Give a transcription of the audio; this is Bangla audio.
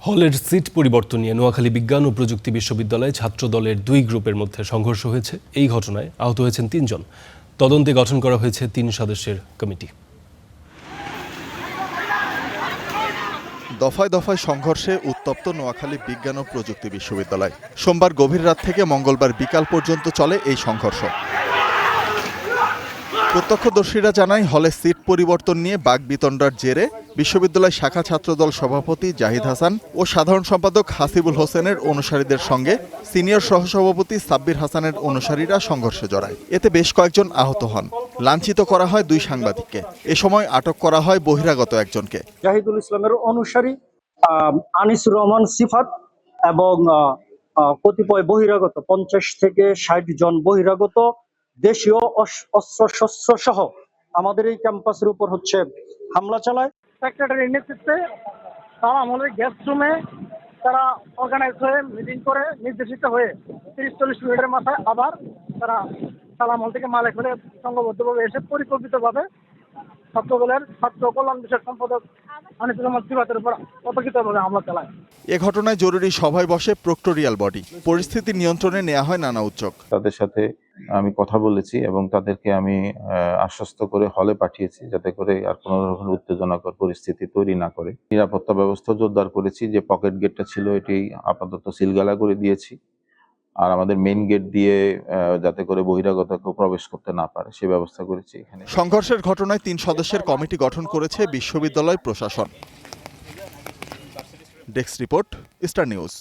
হলের সিট পরিবর্তন নিয়ে নোয়াখালী বিজ্ঞান ও প্রযুক্তি বিশ্ববিদ্যালয়ে ছাত্র দলের দুই গ্রুপের মধ্যে সংঘর্ষ হয়েছে। এই ঘটনায় আহত হয়েছেন ৩ জন। তদন্তে গঠন করা হয়েছে ৩ সদস্যের কমিটি। দফায় দফায় সংঘর্ষে উত্তপ্ত নোয়াখালী বিজ্ঞান ও প্রযুক্তি বিশ্ববিদ্যালয়। সোমবার গভীর রাত থেকে মঙ্গলবার বিকাল পর্যন্ত চলে এই সংঘর্ষ। প্রত্যক্ষদর্শীরা জানায়, হলে সিট পরিবর্তন নিয়ে বাকবিতণ্ডার জেরে বিশ্ববিদ্যালয় শাখা ছাত্রদল সভাপতি জাহিদ হাসান ও সাধারণ সম্পাদক হাসিবুল হোসেনের অনুসারীদের সঙ্গে সিনিয়র সহসভাপতি সাব্বির হাসানের অনুসারীরা সংঘর্ষে জড়ায়। এতে বেশ কয়েকজন আহত হন। লাঞ্ছিত করা হয় দুই সাংবাদিককে। এ সময় আটক করা হয় বহিরাগত একজনকে। জাহিদুল ইসলামের অনুসারী আনিসুর রহমান সিফাত এবং কতিপয় বহিরাগত 50 থেকে 60 জন বহিরাগত দেশীয় অস্ত্রশস্ত্র সহ আমাদের এই ক্যাম্পাসের উপর হামলা চালায়। সেক্রেটারির নেতৃত্বে তারা আমাদের গেস্ট রুমে তারা অর্গানাইজ হয়ে মিটিং করে নির্দেশিত হয়ে 30-40 মিনিটের মাথায় আবার তারা সালামহল থেকে মালে করে সংঘবদ্ধভাবে এসে পরিকল্পিতভাবে ছাত্রদলের ছাত্র কল্যাণ বিষয়ক সম্পাদক আনিসুর রহমান সিফাতের উপর অতর্কিতভাবে হামলা চালায়। এ ঘটনায় জরুরি সভায় বসে প্রক্টোরিয়াল বডি। পরিস্থিতি নিয়ন্ত্রণে নেওয়া হয় নানা উদ্যোগ। তাদের সাথে আমি কথা বলেছি এবং তাদেরকে আমি আশ্বস্ত করে হলে পাঠিয়েছি, যাতে করে আর কোনো ধরনের উত্তেজনাকর পরিস্থিতি তৈরি না করে। নিরাপত্তা ব্যবস্থা জোরদার করেছি। যে পকেট গেটটা ছিল এটি আপাতত সিলগালা করে দিয়েছি। আর আমাদের মেইন গেট দিয়ে যাতে করে বহিরাগত কেউ প্রবেশ করতে না পারে সে ব্যবস্থা করেছি। এখানে সংঘর্ষের ঘটনায় 3 সদস্যের কমিটি গঠন করেছে বিশ্ববিদ্যালয় প্রশাসন। Desk report, star news.